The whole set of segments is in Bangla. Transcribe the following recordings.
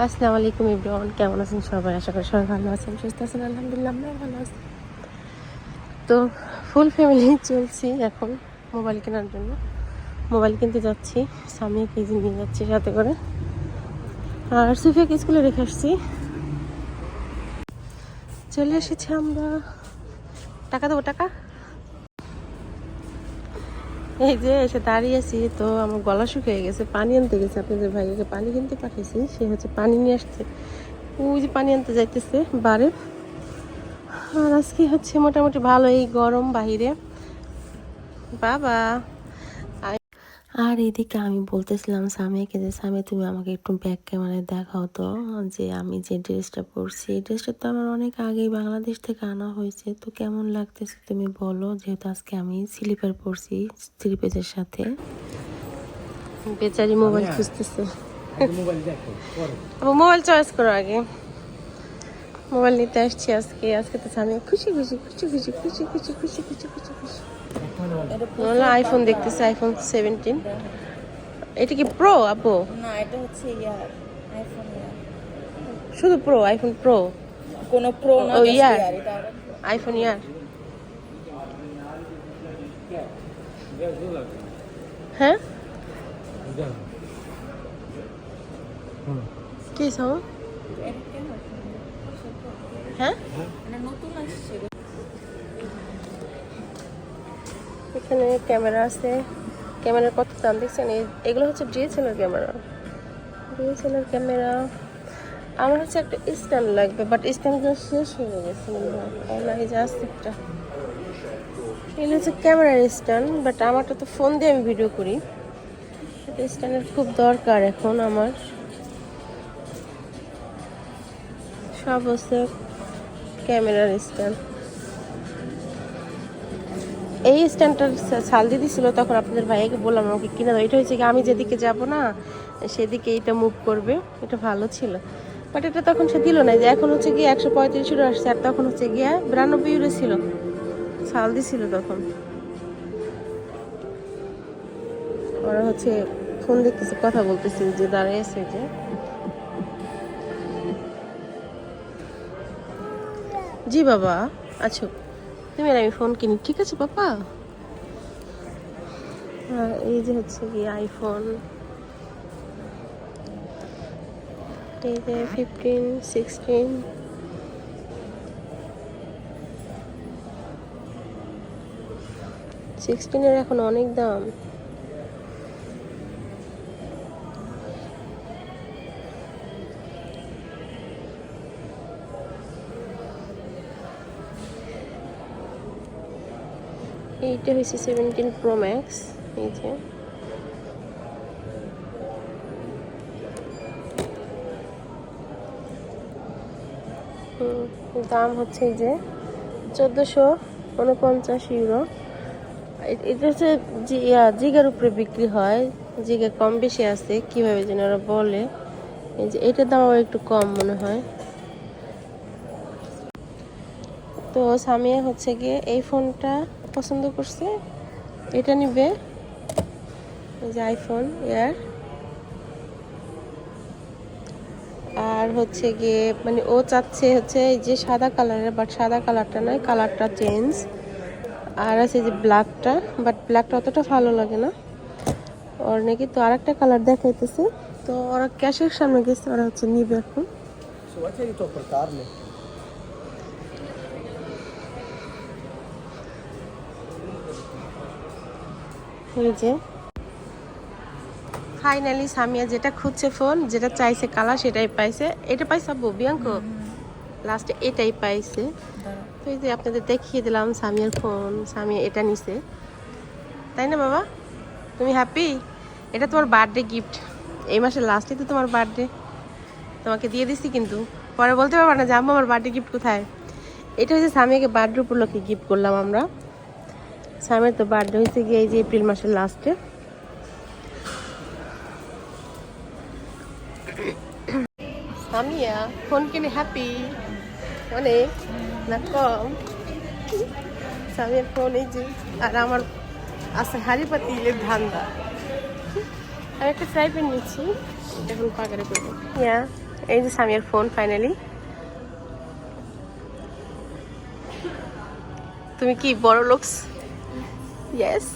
আসসালামু আলাইকুম এভরিওয়ান, কেমন আছেন সবাই? আশা করি সবাই ভালো আছেন, সুস্থ আছেন। আলহামদুলিল্লাহ আমরা ভালো আছি। তো ফুল ফ্যামিলি চলছি এখন মোবাইল কেনার জন্য। মোবাইল কিনতে যাচ্ছি, সামনে কেজি নিয়ে যাচ্ছি সাথে করে, আর সুফিয়াকে স্কুলে রেখে আসছি। চলে এসেছি আমরা। টাকা দেবো, টাকা। এই যে এসে দাঁড়িয়েছি, তো আমার গলা শুকিয়ে গেছে, পানি আনতে গেছে। আপনাদের ভাইকে পানি কিনতে পাঠিয়েছি, সে হচ্ছে পানি নিয়ে আসছে। ওই যে পানি আনতে যাইতেছে বারে। আর আজকে হচ্ছে মোটামুটি ভালো, এই গরম বাহিরে বাবা। আর এদিকে আমি বলতেছিলাম সামিয়াকে যে সামিয়া তুমি আমাকে একটু ব্যাক ক্যামেরায় দেখাও তো, যে আমি যে ড্রেসটা পরছি এই ড্রেসটা তো আমার অনেক আগেই বাংলাদেশ থেকে আনা হয়েছে, তো কেমন লাগতেছে তুমি বলো। যেহেতু আজকে আমি স্লিপার পরছি থ্রি পিসের সাথে। বেচারি মোবাইল খুঁজতেছে। মোবাইল চয়েস করো আগে। মোবাইল নিতে আসছি আজকে। আজকে তো সামিয়া খুশি খুশি খুশি খুশি খুশি খুশি খুশি খুশি খুশি খুশি। আইফোন দেখতেছে, আইফোন 17। এটা কি প্রো আপু? না, এটা হচ্ছে ইয়ার আইফোন ইয়ার। শুধু প্রো, আইফোন প্রো? কোনো প্রো না, ও ইয়ার, এটা আইফোন ইয়ার। হ্যাঁ কি সব? হ্যাঁ এটা নতুন আসছে। এখানে ক্যামেরা আছে। ক্যামেরার কত দাম দেখছেন? এগুলো হচ্ছে ডিএসএলআর ক্যামেরা। DSLR camera. আমার হচ্ছে একটা স্ট্যান্ড লাগবে, বাট স্ট্যান্ডগুলো শেষ হয়ে গেছে। এই যে আসছে একটা, এগুলো হচ্ছে ক্যামেরার স্ট্যান্ড, বাট আমারটা তো ফোন দিয়ে আমি ভিডিও করি। স্ট্যান্ডের খুব দরকার এখন আমার। সব হচ্ছে ক্যামেরার স্ট্যান্ড। এই স্ট্যান্ডটার ছাল দিয়ে দিছিল, তখন আপনাদের ভাইয়াকে বললাম আমাকে কিনে দাও। এটা হচ্ছে কি, আমি যেদিকে যাব না সেদিকে এটা মুভ করবে, এটা ভালো ছিল। বাট এটা তখন সে দিল না। যে এখন হচ্ছে গিয়ে 135 ইউরো আসছে, আর তখন হচ্ছে গিয়ে 92 ইউরো ছিল, ছাল দিছিল তখন। ওরা হচ্ছে ফোন দেখতেছে, কথা বলতেছে, যে দাঁড়িয়ে আছে যে। জি বাবা, আচ্ছা তুমি আর আমি ফোন কিনি, ঠিক আছে পাপা। এই যে হচ্ছে কি আইফোন, এই যে 15, 16। সিক্সটিনের এখন অনেক দাম। এইটা হয়েছে 17 প্রো ম্যাক্স। এই যে দাম হচ্ছে এই যে 1449 ইউরো। এটা হচ্ছে জিগার উপরে বিক্রি হয়, জিগা কম বেশি আছে কিভাবে যেন ওরা বলে। এই যে এটার দাম আবার একটু কম মনে হয়। তো সামিয়া হচ্ছে গিয়ে এই ফোনটা পছন্দ করছে, এটা নিবে। এই যে আইফোন এয়ার। আর হচ্ছে গিয়ে মানে ও চাচ্ছে হচ্ছে এই যে সাদা কালারের, বাট সাদা কালারটা নয়, কালারটা চেঞ্জ। আর আছে যে ব্ল্যাকটা, বাট ব্ল্যাকটা অতটা ভালো লাগে না ওর নাকি। তো আর একটা কালার দেখাইতেছে, তো ওরা ক্যাশের সামনে গেছে, ওরা হচ্ছে নিবে এখন। এই যে ফাইনালি সামিয়া যেটা খুঁজছে, ফোন যেটা চাইছে কালার, সেটাই পাইছে। এটা পাইছে আব্বু, বিয়াঙ্কো লাস্টে এটাই পাইছে। তো এই যে আপনাদের দেখিয়ে দিলাম সামিয়ার ফোন, সামিয়া এটা নিছে, তাই না বাবা? তুমি হ্যাপি? এটা তোমার বার্থডে গিফট, এই মাসের লাস্টে তো তোমার বার্থডে, তোমাকে দিয়ে দিছি। কিন্তু পরে বলতে পারবা না যে আম্মা আমার বার্থডে গিফট কোথায়। এটা হচ্ছে সামিয়াকে বার্থডে উপলক্ষে গিফট করলাম আমরা। সামিয়ার তো বার্থডে হয়েছে গিয়ে এই যে এপ্রিল মাসের লাস্টে। সামিয়া ফোন কিনে হ্যাপি অনেক না কম? সামিয়ার ফোন এই যে, আর আমার আছে হাড়ি পাতিলের ধান্দা। আমি একটা ফ্রাই প্যান নিচ্ছি, এখন পাকারে করবো। ইয়া এই যে সামিয়ার ফোন ফাইনালি। তুমি কি বড় লোকস? ইয়েস,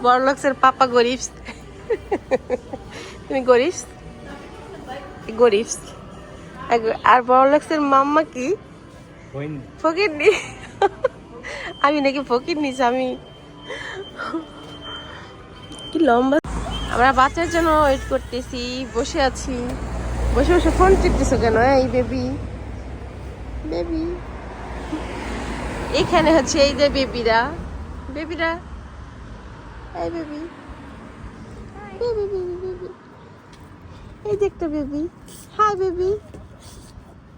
বড় লোকসের পাপা গরিব। তুমি গরিব গরিব, আর বড় লোকসের মাম্মা কি ফকির নি। আমি নাকি ফকির নিস আমি? কি লম্বা। আমরা বাচ্চার জন্য ওয়েট করতেছি, বসে আছি। বসে বসে ফোন টিপতেছো কেন এই বেবি? বেবি এখানে হচ্ছে এই যে বেবিরা, বেবিরা, এই বেবি, বেবি বেবি বেবি, এই যে একটা baby. Hi baby.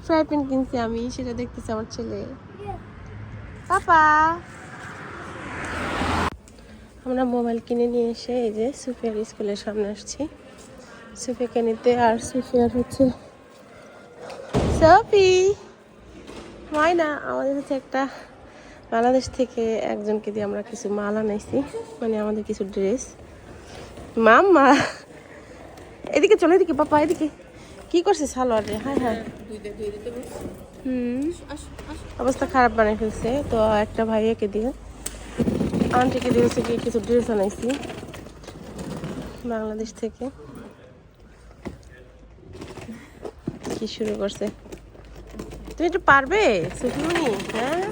Fry pan কিনছি আমি, সেটা দেখতেছি আমার ছেলে। পাপা। আমরা মোবাইল কিনে নিয়ে এসে এই যে সুফিয়ার স্কুলের সামনে আসছি সুফিয়াকে নিতে। আর সুফিয়ার হচ্ছে সফি ময়না, আমাদের হচ্ছে একটা বাংলাদেশ থেকে একজনকে দিয়ে আমরা কিছু মাল আনাইছি, মানে আমাদের কিছু ড্রেস। মাম্মা এদিকে চলো, এদিকে পাপা এদিকে। কি করছে সালোয়ার রে? হ্যাঁ হ্যাঁ, অবস্থা খারাপ বানিয়ে ফেলছে। তো একটা ভাইয়াকে দিয়ে, আন্টিকে দিয়ে হচ্ছে গিয়ে কিছু ড্রেস আনাইছি বাংলাদেশ থেকে। কি শুরু করছে? তুমি একটু পারবে সুফিমনি? হ্যাঁ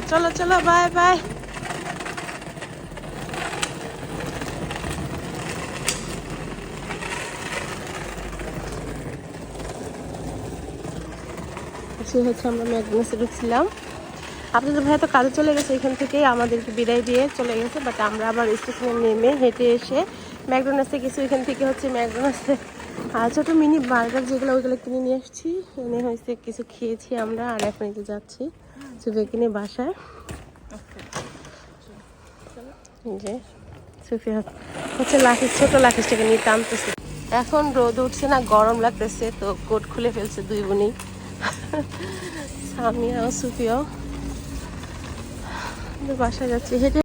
চলো চলো, বাই বাই। সে হচ্ছে আমরা ম্যাগনেসে ঢুকছিলাম। আপনাদের ভাই তো কাজে চলে গেছে, এখান থেকে আমাদেরকে বিদায় দিয়ে চলে গেছে। বাট আমরা আবার স্টেশনে নেমে হেঁটে এসে ম্যাকডোনাল্ডসে কিছু, এখান থেকে হচ্ছে ম্যাকডোনাল্ডসে ছোটো মিনি বার্গার যেগুলো ওইগুলো কিনে নিয়ে আসছি। এনে হয়েছে কিছু খেয়েছি আমরা, আর এখন এই যে যাচ্ছি সুফিয়া কিনে বাসায়। যে সুফিয়া হচ্ছে লাখিস, ছোটো লাখিসটাকে নিয়ে টানতেছে। এখন রোদ উঠছে না, গরম লাগতেছে, তো কোট খুলে ফেলছে দুই বোনই, সামিয়া ও সুফিয়াও। বাসায় যাচ্ছি হেঁটে,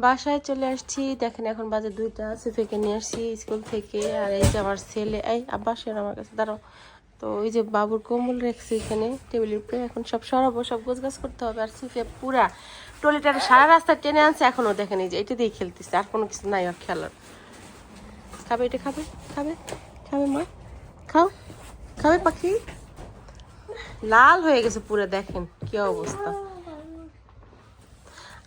বাসায় চলে আসছি। দেখেন এখন বাজে 2টা। সুফিয়াকে নিয়ে আসছি স্কুল থেকে। আর এই যে আমার ছেলে, এই আব্বাসের আমার কাছে দাঁড়াও। তো ওই যে বাবুর কম্বল রাখছি এখানে টেবিলের উপরে, এখন সব সরাবো, সব গোছগাছ করতে হবে। আর সুফিয়া পুরা ট্রলিটা সারা রাস্তা টেনে আনছে, এখনও দেখেন এই যে এটা দিয়ে খেলতেছে, আর কোনো কিছু নাই আর খেলার। খাবে এটা, খাবে খাবে খাবে মা, খাও খাবে পাখি। লাল হয়ে গেছে পুরো, দেখেন কি অবস্থা।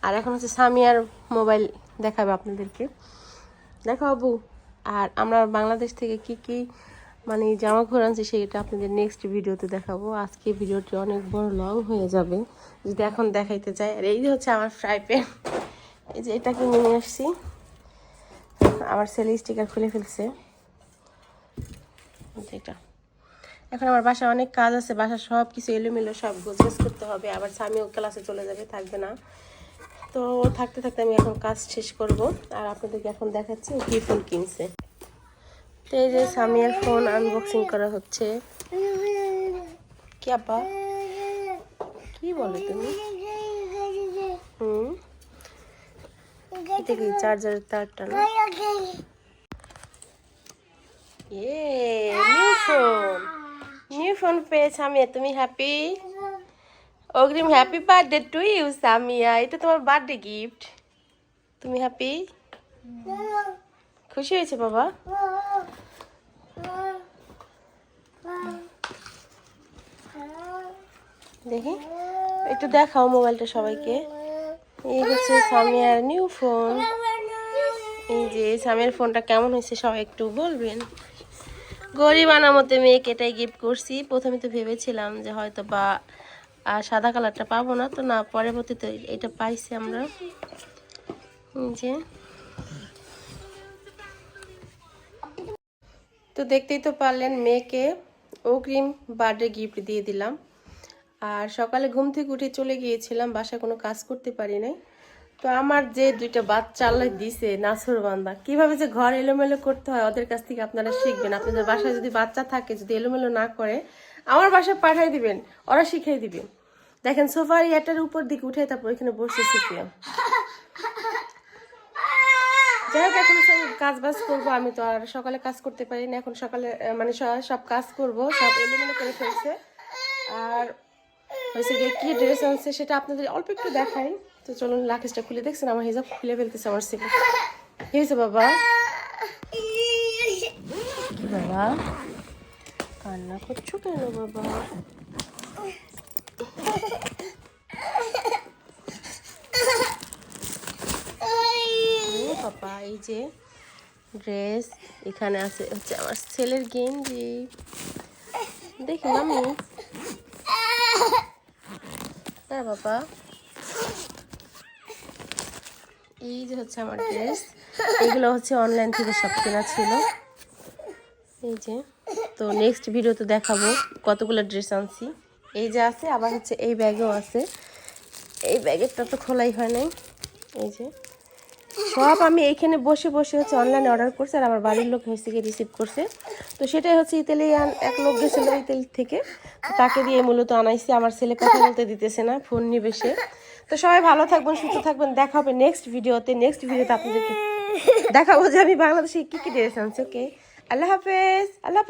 আর এখন হচ্ছে সামিয়ার মোবাইল দেখাবে আপনাদেরকে, দেখাও আবু। আর আমরা বাংলাদেশ থেকে কি কি মানে জামা কাপড় আনছি সেটা আপনাদের নেক্সট ভিডিওতে দেখাবো। আজকে ভিডিওটি অনেক বড় লং হয়ে যাবে যদি এখন দেখাইতে চাই। আর এই যে হচ্ছে আমার ফ্রাই প্যান, এই যে এটা কিনে নিয়ে আসছি। আমার ছেলে স্টিকার খুলে ফেলছে এটা। এখন আমার বাসায় অনেক কাজ আছে, বাসায় সব কিছু এলোমেলো, সব গোছগাছ করতে হবে। আবার স্বামীও ক্লাসে চলে যাবে, থাকবে না। তো থাকতে থাকতে আমি এখন কাজ শেষ করব। আর আপনাদেরকে এখন দেখাচ্ছি কি ফোন কিনছে। তো এই যে সামিয়ার ফোন আনবক্সিং করা হচ্ছে। কি আপা কি বলে তুমি? এটা কি চার্জারের তারটা না? নিউ ফোন পেয়েছে সামিয়া, তুমি হ্যাপি? অগ্রিম happy birthday to you Samia, এটা তোমার বার্থডে গিফট। তুমি হ্যাপি? খুশি হয়েছে বাবা? দেখি একটু দেখাও মোবাইলটা সবাইকে। এই হচ্ছে সামিয়ার নিউ ফোন। এই যে সামিয়ার ফোনটা কেমন হয়েছে সবাই একটু বলবেন। গরিব আনামতে মেয়েকে এটাই গিফট করছি। প্রথমে তো ভেবেছিলাম যে হয়তো বা সাদা কালারটা পাবো না, তো না, পরবর্তীতে এটা পাইছি আমরা। যে তো দেখতেই তো পারলেন, মেয়েকে অগ্রিম বার্থডে গিফট দিয়ে দিলাম। আর সকালে ঘুম থেকে উঠে চলে গিয়েছিলাম, বাসায় কোনো কাজ করতে পারি নাই। তো আমার যে 2টা বাচ্চা আল্লাহ দিছে নাছরবান্দা, কিভাবে যে ঘর এলোমেলো করতে হয় ওদের কাছ থেকে আপনারা শিখবেন। আপনাদের বাসায় যদি বাচ্চা থাকে, যদি এলোমেলো না করে, আমার বাসায় পাঠিয়ে দিবেন, ওরা শিখিয়ে দিবে। দেখেন সোফার এটার উপর দিকে উঠে তারপর এখানে বসে শিখিয়ে। যাই হোক এখন কাজ বাজ করবো, আমি তো আর সকালে কাজ করতে পারি না, এখন সকালে মানে সব কাজ করব, সব এলোমেলো করে ফেলছে। আর হয়েছে গিয়ে কি ড্রেস আনছে সেটা আপনাদের অল্প একটু দেখাই। তো চলুন, লাকেজটা খুলে দেখছেন আমার হিজাব খুলে ফেলতেছে আমার ছেলে। কি হয়েছে বাবা? কি বাবা কান্না করছো কেন বাবা? বাবা এই যে ড্রেস, এখানে আছে হচ্ছে আমার ছেলের গেঞ্জি, দেখুন আমি। হ্যাঁ বাবা, এই যে হচ্ছে আমার ড্রেস, এগুলো হচ্ছে অনলাইন থেকে সব কেনা ছিল। এই যে, তো নেক্সট ভিডিওতে দেখাবো কতগুলো ড্রেস আনছি। এই যে আছে, আবার হচ্ছে এই ব্যাগও আছে, এই ব্যাগেরটা তো খোলাই হয় নাই। এই যে সব আমি এইখানে বসে বসে হচ্ছে অনলাইনে অর্ডার করছি, আর আমার বাড়ির লোক হচ্ছে গিয়ে রিসিভ করছে। তো সেটাই হচ্ছে ইতালিয়ান এক লোক গেছিল ইতালি থেকে, তো তাকে দিয়ে মূলত আনাইছি। আমার ছেলে কথা বলতে দিতেছে না, ফোন নিয়ে বসে। তো সবাই ভালো থাকবেন, সুস্থ থাকবেন, দেখা হবে নেক্সট ভিডিওতে। নেক্সট ভিডিওতে আপনাদেরকে দেখাবো যে আমি বাংলাদেশে কী কী ড্রেস আনছি। ওকে, আল্লাহ হাফেজ। আল্লাহ হাফেজ।